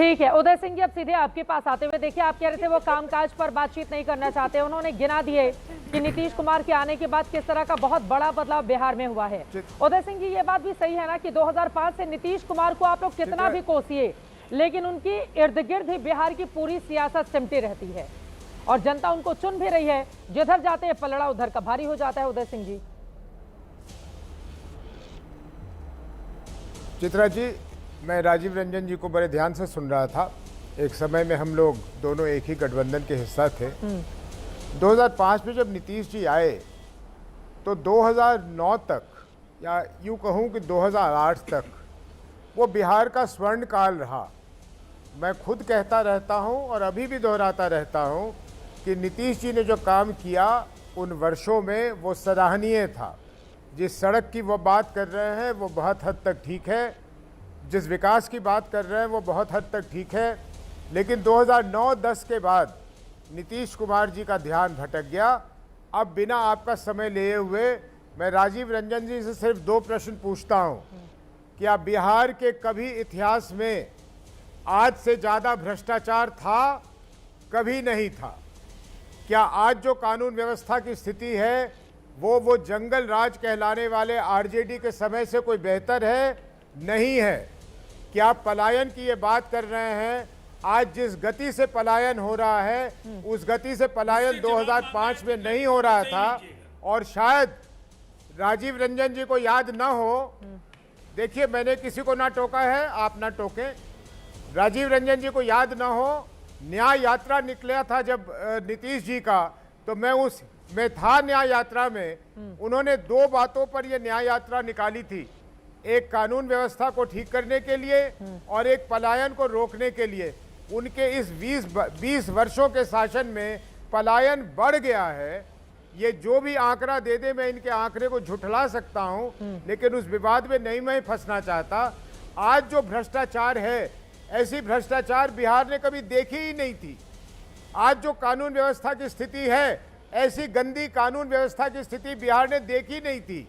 ठीक है उदय सिंह जी, अब सीधे आपके पास आते हुए देखिए, आप कह रहे थे वो कामकाज पर बातचीत नहीं करना चाहते। उन्होंने गिना दिए कि नीतीश कुमार के आने के बाद किस तरह का बहुत बड़ा बदलाव बिहार में हुआ है। उदय सिंह जी, ये बात भी सही है ना कि 2005 से नीतीश कुमार को आप लोग कितना भी कोसिए, लेकिन उनकी इर्द गिर्द ही बिहार की पूरी सियासत सिमटी रहती है और जनता उनको चुन भी रही है। जिधर जाते हैं पलड़ा उधर का भारी हो जाता है। उदय सिंह जी। चित्रा जी, मैं राजीव रंजन जी को बड़े ध्यान से सुन रहा था। एक समय में हम लोग दोनों एक ही गठबंधन के हिस्सा थे। 2005 में जब नीतीश जी आए तो 2009 तक, या यूँ कहूँ कि 2008 तक, वो बिहार का स्वर्ण काल रहा। मैं खुद कहता रहता हूँ और अभी भी दोहराता रहता हूँ कि नीतीश जी ने जो काम किया उन वर्षों में वो सराहनीय था। जिस सड़क की वो बात कर रहे हैं वो बहुत हद तक ठीक है, जिस विकास की बात कर रहे हैं वो बहुत हद तक ठीक है, लेकिन 2009-10 के बाद नीतीश कुमार जी का ध्यान भटक गया। अब बिना आपका समय लिए हुए मैं राजीव रंजन जी से सिर्फ 2 प्रश्न पूछता हूँ। क्या बिहार के कभी इतिहास में आज से ज़्यादा भ्रष्टाचार था? कभी नहीं था। क्या आज जो कानून व्यवस्था की स्थिति है वो जंगल राज कहलाने वाले आरजेडी के समय से कोई बेहतर है? नहीं है। क्या आप पलायन की ये बात कर रहे हैं? आज जिस गति से पलायन हो रहा है उस गति से पलायन 2005 में नहीं हो रहा था। और शायद राजीव रंजन जी को याद ना हो, देखिए मैंने किसी को ना टोका है, आप ना टोकें। राजीव रंजन जी को याद ना हो, न्याय यात्रा निकला था जब नीतीश जी का, तो मैं मैं था न्याय यात्रा में। उन्होंने 2 बातों पर यह न्याय यात्रा निकाली थी, एक कानून व्यवस्था को ठीक करने के लिए और एक पलायन को रोकने के लिए। उनके इस 20 वर्षों के शासन में पलायन बढ़ गया है। ये जो भी आंकड़ा दे दे, मैं इनके आंकड़े को झुठला सकता हूं, लेकिन उस विवाद में नहीं मैं फंसना चाहता। आज जो भ्रष्टाचार है, ऐसी भ्रष्टाचार बिहार ने कभी देखी ही नहीं थी। आज जो कानून व्यवस्था की स्थिति है, ऐसी गंदी कानून व्यवस्था की स्थिति बिहार ने देखी नहीं थी।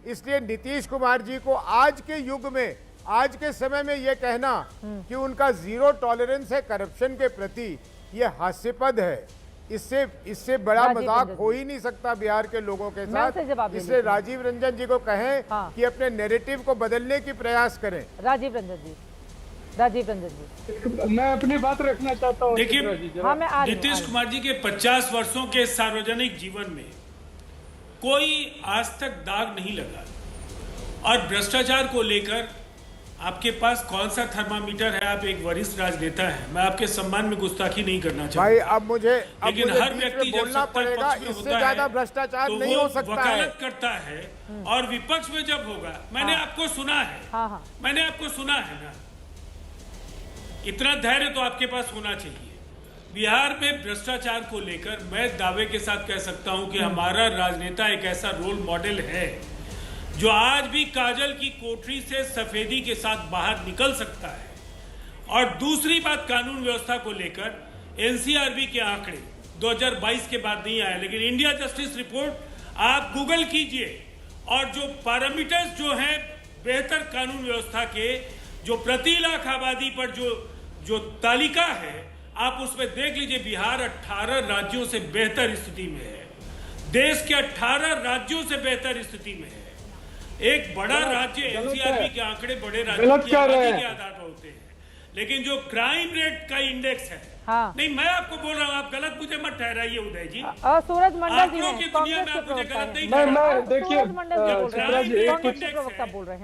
इसलिए नीतीश कुमार जी को आज के युग में, आज के समय में यह कहना कि उनका 0 टॉलरेंस है करप्शन के प्रति, यह हास्यास्पद है। इससे बड़ा मजाक हो ही नहीं सकता बिहार के लोगों के साथ। इसलिए राजीव रंजन जी को कहें कि अपने नैरेटिव को बदलने की प्रयास करें। राजीव रंजन जी, मैं अपनी बात रखना चाहता हूँ। देखिए, नीतीश कुमार जी के 50 वर्षों के सार्वजनिक जीवन में कोई आज तक दाग नहीं लगा। और भ्रष्टाचार को लेकर आपके पास कौन सा थर्मामीटर है? आप एक वरिष्ठ राजनेता हैं, मैं आपके सम्मान में गुस्ताखी नहीं करना चाहता भाई। अब मुझे लेकिन हर व्यक्ति जब बोलना पड़ेगा, इससे ज्यादा भ्रष्टाचार नहीं हो सकता है। वकालत करता है और विपक्ष में जब होगा, मैंने आपको सुना है, मैंने आपको सुना है ना, इतना धैर्य तो आपके पास होना चाहिए। बिहार में भ्रष्टाचार को लेकर मैं दावे के साथ कह सकता हूं कि हमारा राजनेता एक ऐसा रोल मॉडल है जो आज भी काजल की कोठरी से सफेदी के साथ बाहर निकल सकता है। और दूसरी बात, कानून व्यवस्था को लेकर एनसीआरबी के आंकड़े 2022 के बाद नहीं आए, लेकिन इंडिया जस्टिस रिपोर्ट आप गूगल कीजिए और जो पैरामीटर्स जो हैं बेहतर कानून व्यवस्था के, जो प्रति लाख आबादी पर जो तालिका है, आप उसमें देख लीजिए। बिहार 18 राज्यों से बेहतर स्थिति में है, देश के 18 राज्यों से बेहतर स्थिति में है। एक बड़ा राज्य, एनसीआरबी के आंकड़े बड़े राज्यों की आबादी के आधार पर होते हैं, लेकिन जो क्राइम रेट का इंडेक्स है, नहीं मैं आपको बोल रहा हूँ, आप गलत मुझे मत ठहराइए उदय जी। सूरज मंडल जी की दुनिया में आप मुझे गलत नहीं ठहराइए। देखिए,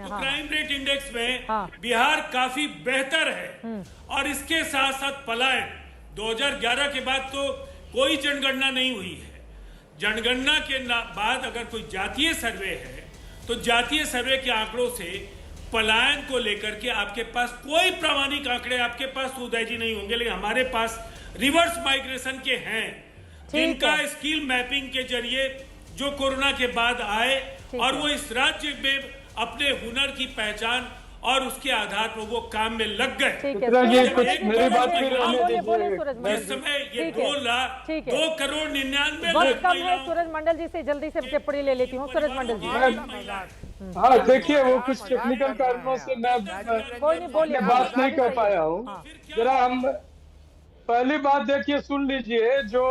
क्राइम रेट इंडेक्स में बिहार काफी बेहतर है। और इसके साथ साथ पलायन 2011 के बाद तो कोई जनगणना नहीं हुई है। जनगणना के बाद अगर कोई जातीय सर्वे है तो जातीय सर्वे के आंकड़ों से पलायन को लेकर के आपके पास कोई प्रामाणिक आंकड़े आपके पास उदय जी नहीं होंगे, लेकिन हमारे पास रिवर्स माइग्रेशन के हैं, जिनका स्किल मैपिंग के जरिए जो कोरोना के बाद आए और वो इस राज्य में अपने हुनर की पहचान और उसके आधार पर वो काम में लग गए। ठीक है, ये सूरज कुछ मंडल जी, मेरी बात बोलिए, भी रहने बोलिए, दीजिए। बोलिए, सूरज मंडल इस जी। समय ये ठीक है, 2 करोड़ 99 वक्त लाख कम है। महिलाओं सूरज मंडल जी से जल्दी से टिप्पणी ले लेती हूँ। सूरज मंडल जी, हाँ देखिए, वो कुछ टेक्निकल कारणों से मैं कोई नहीं, बोलिए, बात नहीं कर सही पाया है। हूँ। हाँ। जरा हम पहली बात देखिए, सुन लीजिए। जो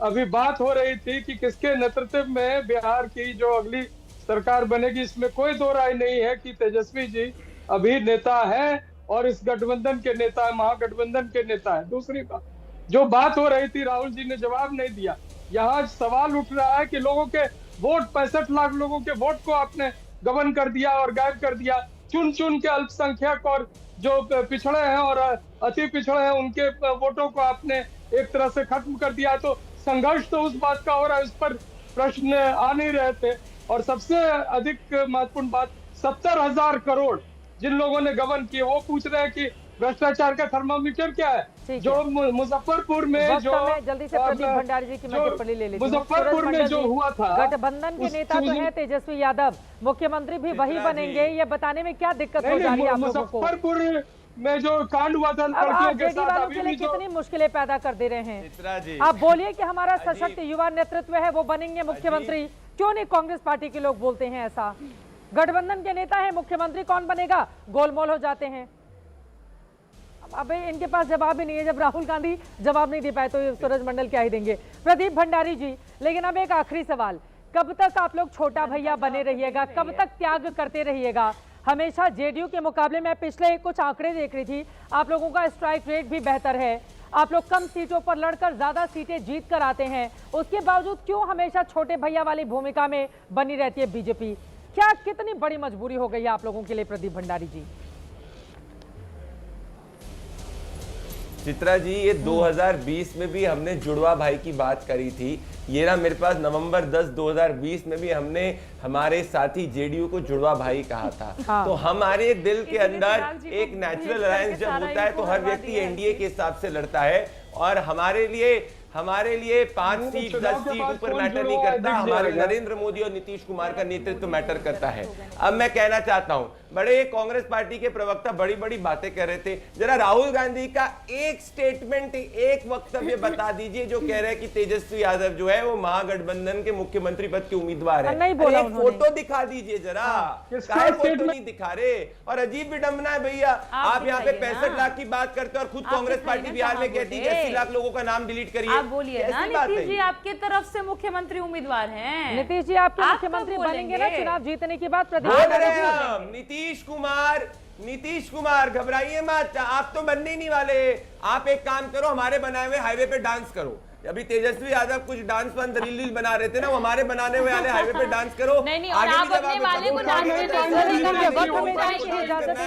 अभी बात हो रही थी कि किसके नेतृत्व में बिहार की जो अगली सरकार बनेगी, इसमें कोई दो राय नहीं है कि तेजस्वी जी अभी नेता है और इस गठबंधन के नेता है, महागठबंधन के नेता है। दूसरी बात, जो बात हो रही थी, राहुल जी ने जवाब नहीं दिया। यहाँ सवाल उठ रहा है कि लोगों के वोट, 65 लाख लोगों के वोट को आपने गबन कर दिया और गायब कर दिया। चुन चुन के अल्पसंख्यक और जो पिछड़े हैं और अति पिछड़े हैं, उनके वोटों को आपने एक तरह से खत्म कर दिया। तो संघर्ष तो उस बात का हो रहा है, उस पर प्रश्न आ नहीं रहे थे। और सबसे अधिक महत्वपूर्ण बात, 70,000 करोड़ जिन लोगों ने गबन किए, वो पूछ रहे हैं कि भ्रष्टाचार का थर्मामीटर क्या है। जो मुजफ्फरपुर में जो जल्दी से प्रदीप भंडारी जी की मैं टिप्पणी ले लेती हूँ। मुजफ्फरपुर में जो हुआ था, गठबंधन के नेता तो है तेजस्वी यादव, मुख्यमंत्री भी वही बनेंगे, ये बताने में क्या दिक्कत हो जा रही है आप लोगों को? मुजफ्फरपुर में जो कांड हुआ था अब लड़कियों आप के जेडी साथ, वालों अभी के भी लिए जो कितनी मुश्किलें पैदा कर दे रहे हैं। आप बोलिए कि हमारा सशक्त युवा नेतृत्व है, वो बनेंगे मुख्यमंत्री। क्यों नहीं कांग्रेस पार्टी के लोग बोलते हैं ऐसा? गठबंधन के नेता है, मुख्यमंत्री कौन बनेगा, गोलमोल हो जाते हैं। अब इनके पास जवाब ही नहीं है। जब राहुल गांधी जवाब नहीं दे पाए तो सूरज मंडल क्या ही देंगे। प्रदीप भंडारी जी, लेकिन अब एक आखिरी सवाल, कब तक आप लोग छोटा भैया बने रहिएगा, कब तक त्याग करते रहिएगा? हमेशा जेडीयू के मुकाबले में पिछले कुछ आंकड़े देख रही थी, आप लोगों का स्ट्राइक रेट भी बेहतर है, आप लोग कम सीटों पर लड़कर ज्यादा सीटें जीत कर आते हैं, उसके बावजूद क्यों हमेशा छोटे भैया वाली भूमिका में बनी रहती है बीजेपी? क्या कितनी बड़ी मजबूरी हो गई है आप लोगों के लिए प्रदीप भंडारी जी? चित्रा जी, ये 2020 में भी हमने जुड़वा भाई की बात करी थी। ये ना मेरे पास नवंबर 10 2020 में भी हमने हमारे साथी जेडीयू को जुड़वा भाई कहा था। हाँ। तो हमारे दिल के अंदर एक नेचुरल अलायंस जब होता है तो हर व्यक्ति एनडीए के हिसाब से लड़ता है। और हमारे लिए 5 सीट 10 सीट ऊपर मैटर नहीं करता, हमारे नरेंद्र मोदी और नीतीश कुमार का नेतृत्व मैटर करता है। अब मैं कहना चाहता हूं, बड़े कांग्रेस पार्टी के प्रवक्ता बड़ी बड़ी बातें कर रहे थे, जरा राहुल गांधी का एक स्टेटमेंट, एक वक्तव्य बता दीजिए जो कह रहे हैं कि तेजस्वी यादव जो है वो महागठबंधन के मुख्यमंत्री पद के उम्मीदवार है। नहीं बोला एक फोटो दिखा दीजिए जरा, काय फोटो नहीं दिखा रहे। और अजीब विडंबना है भैया, आप यहाँ पे 65 लाख की बात करते हैं और खुद कांग्रेस पार्टी बिहार में कहती है 80 लाख लोगों का नाम डिलीट करिए। आप बोलिए ना, नीतीश जी आपके तरफ से मुख्यमंत्री उम्मीदवार हैं। नीतीश जी आपके मुख्यमंत्री बनेंगे ना चुनाव जीतने के बाद? नीतीश कुमार घबराइए मत, आप तो बनने ही नहीं वाले। आप एक काम करो, हमारे बनाए हुए हाईवे पे डांस करो। अभी तेजस्वी यादव कुछ डांस रील बना रहे थे ना, वो हमारे बनाने हुए वाले हाईवे पे डांस करो। नहीं, और आप अपने वाले को डांस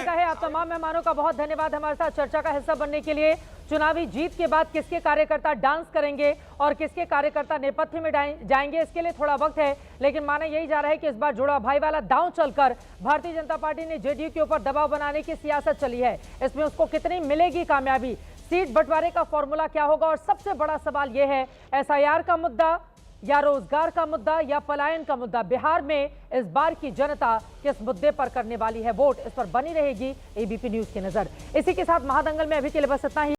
है। आप तमाम मेहमानों का बहुत धन्यवाद हमारे साथ चर्चा का हिस्सा बनने के लिए। चुनावी जीत के बाद किसके कार्यकर्ता डांस करेंगे और किसके कार्यकर्ता नेपथ्य में जाएंगे, इसके लिए थोड़ा वक्त है, लेकिन माना यही जा रहा है कि इस बार जुड़ा भाई वाला दांव चलकर भारतीय जनता पार्टी ने जेडीयू के ऊपर दबाव बनाने की सियासत चली है। इसमें उसको कितनी मिलेगी कामयाबी, सीट बंटवारे का फॉर्मूला क्या होगा, और सबसे बड़ा सवाल यह है एसआईआर का मुद्दा या रोजगार का मुद्दा या पलायन का मुद्दा। बिहार में इस बार की जनता किस मुद्दे पर करने वाली है वोट, इस पर बनी रहेगी एबीपी न्यूज की नजर। इसी के साथ महादंगल में अभी के लिए बस इतना ही।